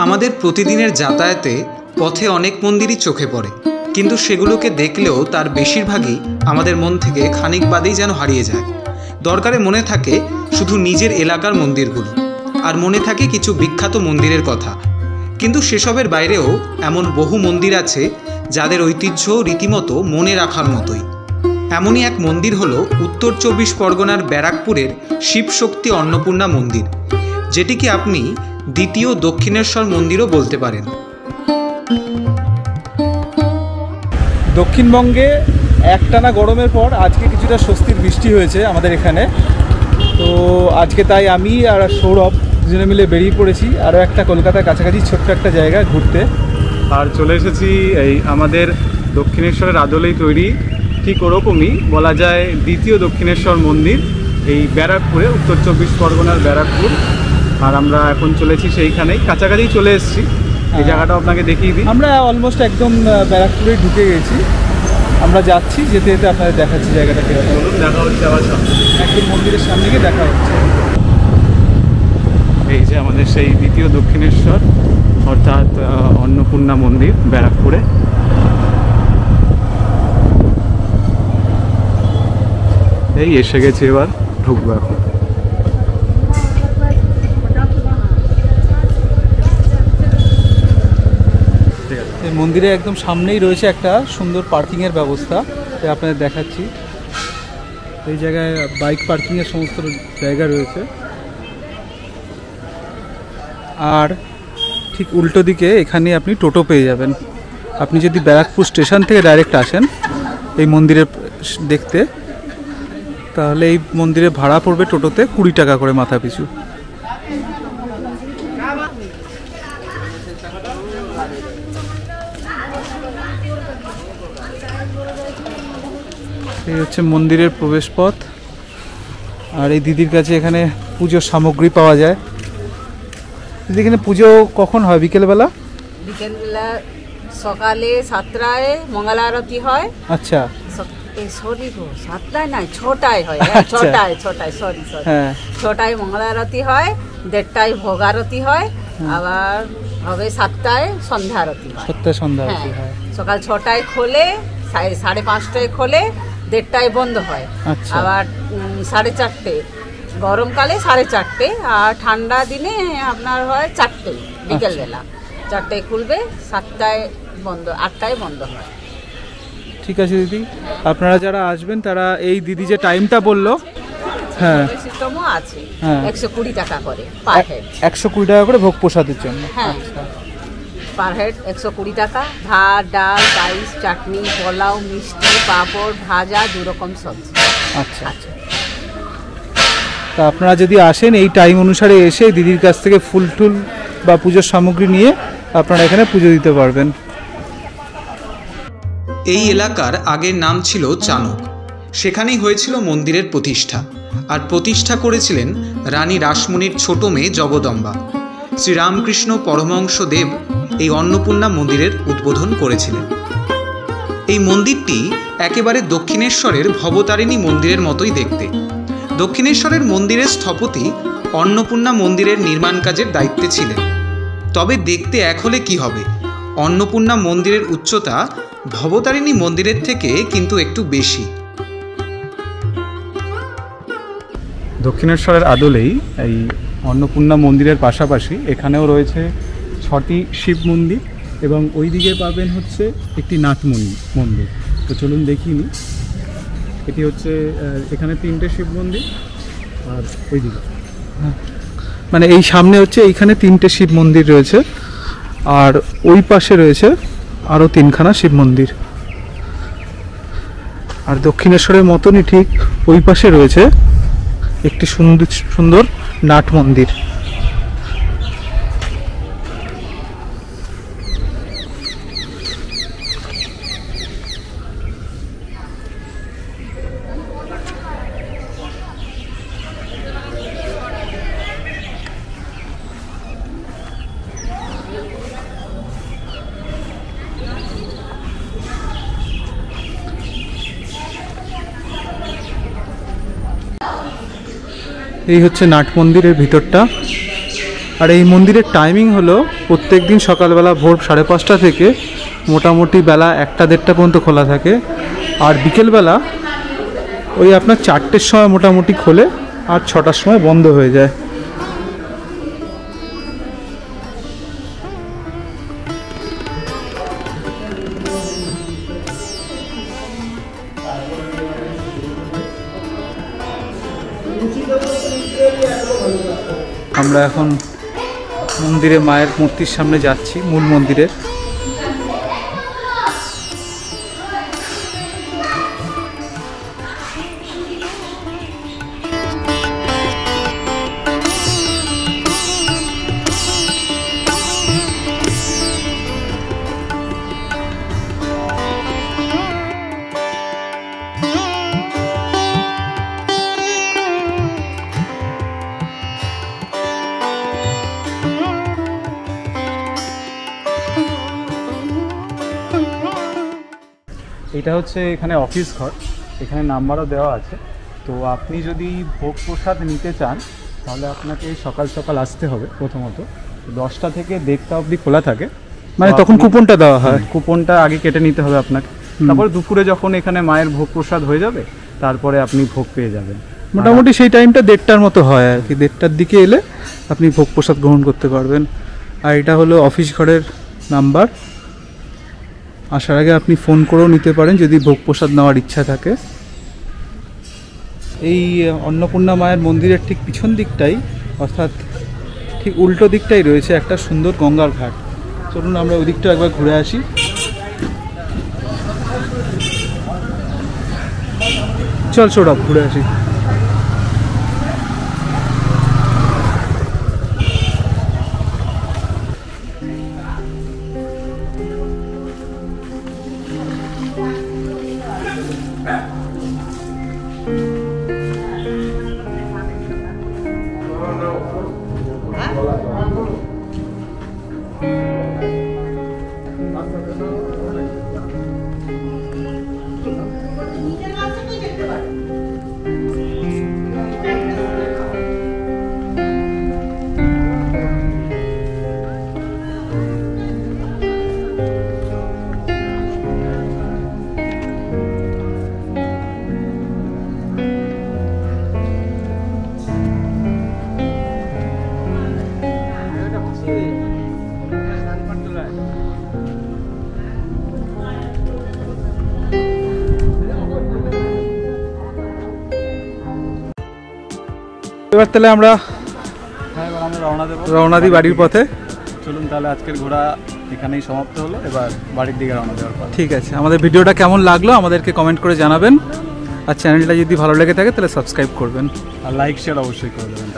আমাদের প্রতিদিনের যাতায়াতে পথে অনেক মন্দিরই চোখে পড়ে, কিন্তু সেগুলোকে দেখলেও তার বেশিরভাগই আমাদের মন থেকে খানিক বাদেই যেন হারিয়ে যায়। দরকারে মনে থাকে শুধু নিজের এলাকার মন্দিরগুলো, আর মনে থাকে কিছু বিখ্যাত মন্দিরের কথা। কিন্তু সেসবের বাইরেও এমন বহু মন্দির আছে যাদের ঐতিহ্য রীতিমতো মনে রাখার মতোই। এমনই এক মন্দির হলো উত্তর 24 পরগনার ব্যারাকপুরের শিবশক্তি অন্নপূর্ণা মন্দির, যেটিকে আপনি দ্বিতীয় দক্ষিণেশ্বর মন্দিরও বলতে পারেন। দক্ষিণবঙ্গে একটানা গরমের পর আজকে কিছুটা স্বস্তির বৃষ্টি হয়েছে আমাদের এখানে। তো আজকে তাই আমি আর সৌরভ দুজনে মিলে বেরিয়ে পড়েছি আরও একটা কলকাতার কাছাকাছি ছোট্ট একটা জায়গায় ঘুরতে। আর চলে এসেছি এই আমাদের দক্ষিণেশ্বরের আদলেই তৈরি, ঠিক ওরকমই বলা যায় দ্বিতীয় দক্ষিণেশ্বর মন্দির, এই ব্যারাকপুরে, উত্তর 24 পরগনার ব্যারাকপুর। আর আমরা এখন চলেছি সেইখানেই, কাছাকাছি চলে এসেছি। এই জায়গাটা আপনাকে দেখিয়ে দিই। আমরা অলমোস্ট একদম ব্যারাকপুরে ঢুকে গেছি। আমরা যাচ্ছি, যেতে যেতে আপনাদের দেখাচ্ছি জায়গাটা কীরকম। দেখা হচ্ছে আবার সামনে, একদম মন্দিরের সামনে গিয়ে দেখা হচ্ছে। এই যে আমাদের সেই দ্বিতীয় দক্ষিণেশ্বর অর্থাৎ অন্নপূর্ণা মন্দির ব্যারাকপুরে। এই এসে গেছে, এবার ঢুকবো এখন। এই মন্দিরে একদম সামনেই রয়েছে একটা সুন্দর পার্কিংয়ের ব্যবস্থা, তাই আপনাদের দেখাচ্ছি। এই জায়গায় বাইক পার্কিংয়ের সমস্ত জায়গা রয়েছে। আর ঠিক উল্টো দিকে এখানে আপনি টোটো পেয়ে যাবেন। আপনি যদি ব্যারাকপুর স্টেশন থেকে ডাইরেক্ট আসেন এই মন্দিরের দেখতে, তাহলে এই মন্দিরে ভাড়া পড়বে টোটোতে 20 টাকা করে মাথা পিছু। এই হচ্ছে মন্দিরের প্রবেশ পথ। আর এই দিদির কাছে এখানে পুজোর সামগ্রী পাওয়া যায়। দিদি, এখানে পুজো কখন হয়? বিকেলবেলা? বিকেলবেলা সকালে 7টায় মঙ্গল আরতি হয়। আচ্ছা, সরি গো, 7টায় নয়, 6টায় হয়। 6টায় সরি। হ্যাঁ, 6টায় মঙ্গল আরতি হয়, 1:30টায় ভোগ আরতি হয়, আবার হবে 7টায় সন্ধ্যা আরতি হয়। 7টায় সন্ধ্যা আরতি হয়। সকাল 6টায় খোলে, 5:30টায় খোলে, 1:30টায় বন্ধ হয়। আবার 4:30, গরমকালে 4:30, আর ঠান্ডা দিনে আপনার হয় 4টে, বিকেলবেলা 4টায় খুলবে, 7টায় বন্ধ, 8টায় বন্ধ হয়। ঠিক আছে দিদি, আপনারা যারা আসবেন তারা এই দিদি যে টাইমটা বললো, হ্যাঁ সিস্টেমও আছে। 120 টাকা করে পার হেড। 120 টাকা করে ভোগ প্রসাদের জন্য। হ্যাঁ, পার হেড 120 টাকা। ভাত, ডাল, পায়েস, চাটনি, পোলাও, মিষ্টি, পাঁপড়, ভাজা, 2 রকম সবজি। আচ্ছা, তা আপনারা যদি আসেন এই টাইম অনুসারে এসে দিদির কাছ থেকে ফুল টুল বা পুজোর সামগ্রী নিয়ে আপনারা এখানে পুজো দিতে পারবেন। এই এলাকার আগের নাম ছিল চানক। সেখানেই হয়েছিল মন্দিরের প্রতিষ্ঠা, আর প্রতিষ্ঠা করেছিলেন রানী রাসমণির ছোট মেয়ে জগদম্বা। শ্রীরামকৃষ্ণ পরমহংসদেব এই অন্নপূর্ণা মন্দিরের উদ্বোধন করেছিলেন। এই মন্দিরটি একেবারে দক্ষিণেশ্বরের ভবতারিণী মন্দিরের মতোই দেখতে। দক্ষিণেশ্বরের মন্দিরের স্থপতি অন্নপূর্ণা মন্দিরের নির্মাণ কাজের দায়িত্বে ছিলেন। তবে দেখতে এক হলে কি হবে, অন্নপূর্ণা মন্দিরের উচ্চতা ভবতারিণী মন্দিরের থেকে কিন্তু একটু বেশি। দক্ষিণেশ্বরের আদলেই এই অন্নপূর্ণা মন্দিরের পাশাপাশি এখানেও রয়েছে 6টি শিব মন্দির, এবং ওই দিকে পাবেন হচ্ছে একটি নাট মন্দির। তো চলুন দেখিয়ে নিই। এটি হচ্ছে এখানে 3টে শিব মন্দির, আর ওই দিকে মানে এই সামনে হচ্ছে এইখানে 3টে শিব মন্দির রয়েছে, আর ওই পাশে রয়েছে আরও 3খানা শিব মন্দির। আর দক্ষিণেশ্বরের মতনই ঠিক ওই পাশে রয়েছে একটি সুন্দর নাট মন্দির। এই হচ্ছে নাট মন্দিরের ভিতরটা। আর এই মন্দিরের টাইমিং হলো প্রত্যেক দিন সকালবেলা ভোর 5:30 থেকে মোটামুটি বেলা 1-1:30 পর্যন্ত খোলা থাকে, আর বিকেলবেলা ওই আপনার 4টের সময় মোটামুটি খোলে আর 6টার সময় বন্ধ হয়ে যায়। আমরা এখন মন্দিরে মায়ের মূর্তির সামনে যাচ্ছি, মূল মন্দিরের। এটা হচ্ছে এখানে অফিস ঘর, এখানে নাম্বারও দেওয়া আছে। তো আপনি যদি ভোগ প্রসাদ নিতে চান তাহলে আপনাকে সকাল সকাল আসতে হবে। প্রথমত 10টা থেকে 1:30 অবধি খোলা থাকে, মানে তখন কুপনটা দেওয়া হয়, কুপনটা আগে কেটে নিতে হবে আপনাকে। তারপরে দুপুরে যখন এখানে মায়ের ভোগ প্রসাদ হয়ে যাবে তারপরে আপনি ভোগ পেয়ে যাবেন। মোটামুটি সেই টাইমটা 1:30টার মতো হয় আর কি, 1:30টার দিকে এলে আপনি ভোগ প্রসাদ গ্রহণ করতে পারবেন। আর এটা হলো অফিস ঘরের নাম্বার, আসার আগে আপনি ফোন করেও নিতে পারেন যদি ভোগ প্রসাদ নেওয়ার ইচ্ছা থাকে। এই অন্নপূর্ণা মায়ের মন্দিরের ঠিক পিছন দিকটাই, অর্থাৎ ঠিক উল্টো দিকটাই রয়েছে একটা সুন্দর গঙ্গার ঘাট। চলুন আমরা ওই দিকটা একবার ঘুরে আসি। চল সৌরভ, ঘুরে আসি। এবার তাহলে আমরা রওনা দিই বাড়ির পথে। চলুন তাহলে আজকের ঘোরা এখানেই সমাপ্ত হলো, এবার বাড়ির দিকে রওনা দেওয়ার পর। ঠিক আছে, আমাদের ভিডিওটা কেমন লাগলো আমাদেরকে কমেন্ট করে জানাবেন, আর চ্যানেলটা যদি ভালো লেগে থাকে তাহলে সাবস্ক্রাইব করবেন, আর লাইক শেয়ার অবশ্যই করে দেবেন।